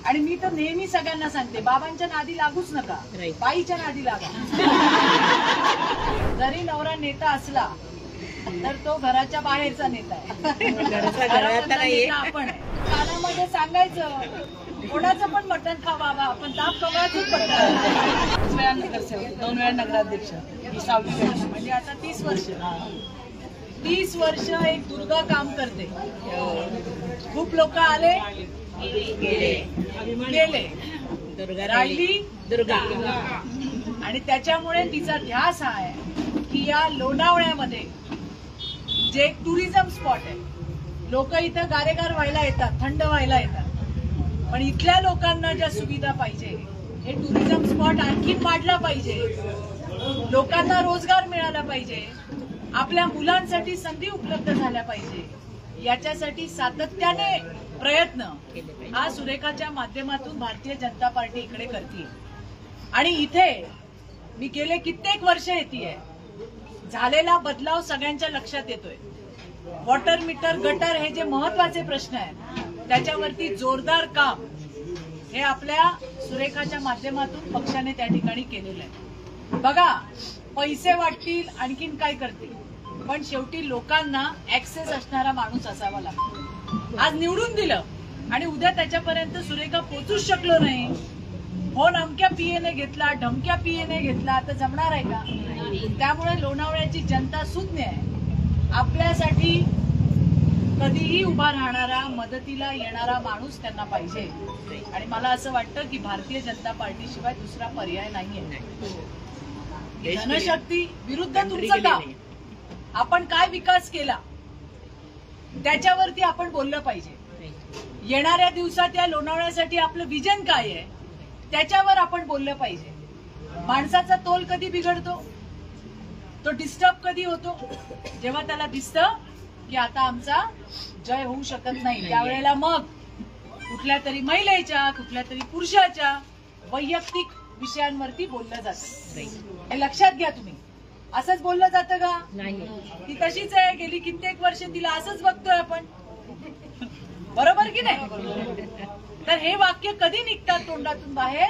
आणि मी तर नेहमी सगळ्यांना सांगते, बाबांच्या नादी लागूच नका, बाईच्या नादी लागा. जरी नवरा नेता असला तर तो घराच्या बाहेरचा नेता आहे, घराचा नेता आपण आहे. कानामध्ये सांगायचं कोणाचं पण मटण खा बाबा, आपण ताप कमळाचंच पडतं. 5 वेळा नगरसेवक, 2 वेळा नगराध्यक्ष, ही 6वी वर्ष, म्हणजे आता 30 वर्ष. 30 वर्ष एक दुर्गा काम करते. खूप लोक आले गेले, राहिली दुर्गा. आणि त्याच्यामुळे तिचा ध्यास हा आहे की या लोणावळ्यामध्ये जे एक टुरिझम स्पॉट आहे, लोक इथं गारेगार व्हायला येतात, थंड व्हायला येतात, पण इथल्या लोकांना ज्या सुविधा पाहिजे, हे टुरिझम स्पॉट आणखी वाढला पाहिजे, लोकांना रोजगार मिळाला पाहिजे, आपल्या मुलांसाठी संधी उपलब्ध झाल्या पाहिजे, याच्यासाठी सातत्याने प्रयत्न हा सुरेखाच्या माध्यमातून भारतीय जनता पार्टी इकडे करते. आणि इथे मी गेले कित्येक वर्ष येतेय, झालेला बदलाव सगळ्यांच्या लक्षात येतोय. वॉटर मीटर, गटर हे जे महत्वाचे प्रश्न आहेत त्याच्यावरती जोरदार काम हे आपल्या सुरेखाच्या माध्यमातून पक्षाने त्या ठिकाणी केलेलं आहे. बघा, पैसे वाटतील, आणखीन काय करतील, पण शेवटी लोकांना ऍक्सेस असणारा माणूस असावा लागतो. आज निवडून दिलं आणि उद्या त्याच्यापर्यंत सुरेखा पोहोचूच शकलो नाही, फोन अमक्या पीएने घेतला, ढमक्या पीएने घेतला, तर जमणार आहे का? त्यामुळे लोणावळ्याची जनता सुज्ञ आहे. आपल्यासाठी कधीही उभा राहणारा, मदतीला येणारा माणूस त्यांना पाहिजे. आणि मला असं वाटतं की भारतीय जनता पार्टीशिवाय दुसरा पर्याय नाहीये. जनशक्ती विरुद्ध तुमचं काम, आपण काय विकास केला त्याच्यावरती आपण बोललं पाहिजे. येणाऱ्या दिवसात या लोणावळ्यासाठी आपलं विजन काय आहे त्याच्यावर आपण बोललं पाहिजे. माणसाचा तोल कधी बिघडतो, तो डिस्टर्ब कधी होतो, जेव्हा त्याला दिसतं की आता आमचा जय होऊ शकत नाही, त्यावेळेला मग कुठल्या तरी महिलेच्या, कुठल्या तरी पुरुषाच्या वैयक्तिक विषयांवरती बोललं जातं. हे लक्षात घ्या तुम्ही. असंच बोललं जातं का? नाही. ती तशीच आहे, गेली कित्येक वर्ष तिला असंच बघतोय आपण, बरोबर की नाही? तर हे वाक्य कधी निघतात तोंडातून बाहेर,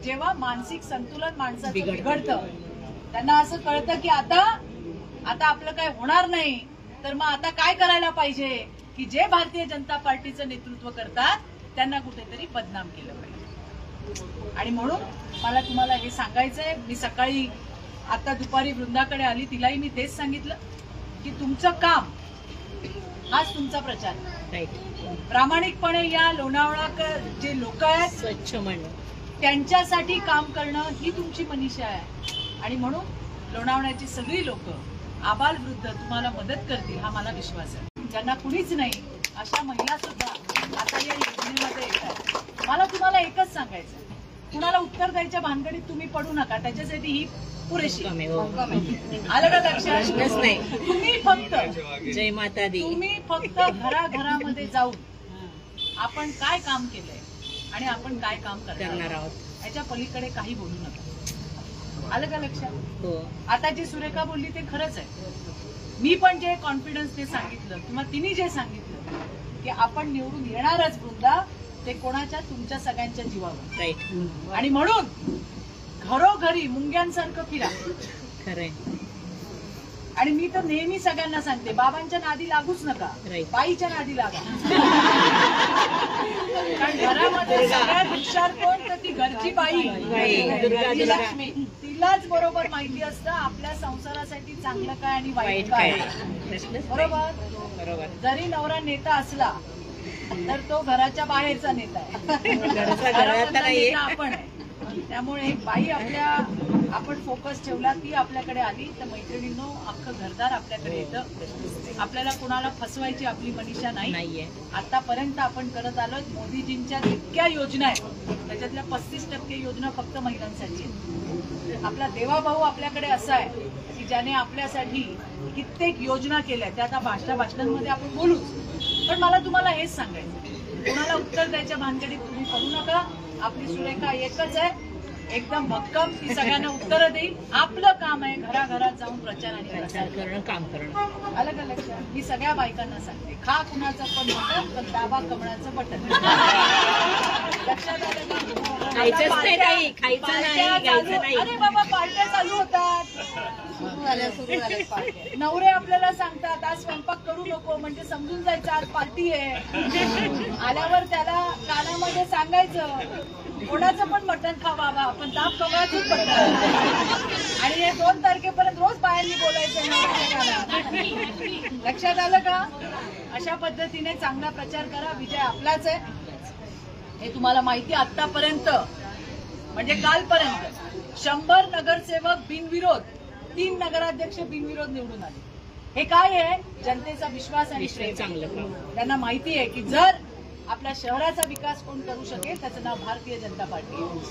जेव्हा मानसिक संतुलन माणसाचं बिघडतं. त्यांना असं कळतं की आता आपलं काय होणार नाही, तर मग आता काय करायला पाहिजे की जे भारतीय जनता पार्टीचं नेतृत्व करतात त्यांना कुठेतरी बदनाम केलं पाहिजे. आणि म्हणून मला तुम्हाला हे सांगायचंय. मी सकाळी आता दुपारी वृंदाकडे आली, तिलाही मी तेच सांगितलं की तुमचं काम हाच तुमचा प्रचार. प्रामाणिकपणे या लोणावळा जे लोक आहेत, स्वच्छ म्हणून त्यांच्यासाठी काम करणं ही तुमची मनीषा आहे. आणि म्हणून लोणावळ्याची सगळी लोक आबालवृद्ध तुम्हाला मदत करतील हा मला विश्वास आहे. ज्यांना कुणीच नाही अशा महिला सुद्धा आता या योजनेमध्ये येतात. मला तुम्हाला एकच सांगायचं, कुणाला उत्तर द्यायच्या भानगडीत तुम्ही पडू नका, त्याच्यासाठी ही पुरेशी. आलं का लक्षात? तुम्ही फक्त जय माता दी, तुम्ही फक्त घराघरामध्ये जाऊन आपण काय काम केलंय आणि आपण काय काम करणार आहोत याच्या पलीकडे काही बोलू नका. आलं का लक्षात? आता जी सुरेखा बोलली ते खरंच आहे. मी पण जे कॉन्फिडन्सने सांगितलं किंवा तिने जे सांगितलं की आपण निवडून येणारच वृंदा, ते कोणाच्या, तुमच्या सगळ्यांच्या जीवावर. राईट. आणि म्हणून घरोघरी मुंग्यांसारखं फिरा. खरंय. आणि मी तर नेहमी सगळ्यांना सांगते, बाबांच्या नादी लागूच नका, बाईच्या नादी लागा. कारण घरामध्ये सगळ्यात हुशार कोण, तर ती घरची बाई, लक्ष्मी. तिलाच बरोबर माहिती असतं आपल्या संसारासाठी चांगलं काय आणि वाईट काय. बरोबर. जरी नवरा नेता असला तर तो घराच्या बाहेरचा नेता आहे, घराचा नेता आपण आहे. त्यामुळे एक बाई आपण फोकस ठेवला, ती आपल्याकडे आली तर मैत्रिणींनो अख्खं घरदार आपल्याकडे येतं. आपल्याला कोणाला फसवायची आपली मनीषा नाहीये. आतापर्यंत आपण करत आलो. मोदीजींच्या जितक्या योजना आहेत त्याच्यातल्या 35% योजना फक्त महिलांसाठी आहेत. आपला देवाभाऊ आपल्याकडे असा आहे की ज्याने आपल्यासाठी कित्येक योजना केल्या, त्या आता भाषणांमध्ये आपण बोलूच. पण मला तुम्हाला हेच सांगायचं, कोणाला उत्तर द्यायच्या भानगडीत तुम्ही पडू नका. आपली सुरेखा एकच आहे, एकदम भक्कम, ती सगळ्यांना उत्तरं देईल. आपलं काम आहे घराघरात जाऊन प्रचार आणि प्रसार करणं, काम करणं. आलं का लक्षात? मी सगळ्या बायकांना सांगते, खा कुणाचं पण मटण, पण दाबा कमळाचं बटन. लक्षात खायचंच नाही ताई, खायचं पार्ट्या नाही, चालू- घ्यायचं नाही. अरे बाबा पार्ट्या चालू होतात. सुरू झाल्या पार्ट्या. नवरे आपल्याला सांगतात आज स्वयंपाक करू नको, म्हणजे समजून जायचं आज पार्टी आहे. आल्यावर त्याला कानामध्ये सांगायचं कोणाचं पण मटण खा बाबा, पण ताप कमळाचंच पडतं. आणि हे 2 तारखेपर्यंत रोज बायांनी बोलायचं नवऱ्याच्या कानात. लक्षात आलं का? अशा पद्धतीने चांगला प्रचार करा. विजय आपलाच आहे हे तुम्हाला माहिती. आतापर्यंत म्हणजे कालपर्यंत 100 नगरसेवक बिनविरोध, 3 नगराध्यक्ष बिनविरोध निवडून आले. हे काय आहे? जनतेचा विश्वास आणि प्रेम. चांगलं. त्यांना माहिती आहे की जर आपल्या शहराचा विकास कोण करू शकेल त्याचं नाव भारतीय जनता पार्टी आहे.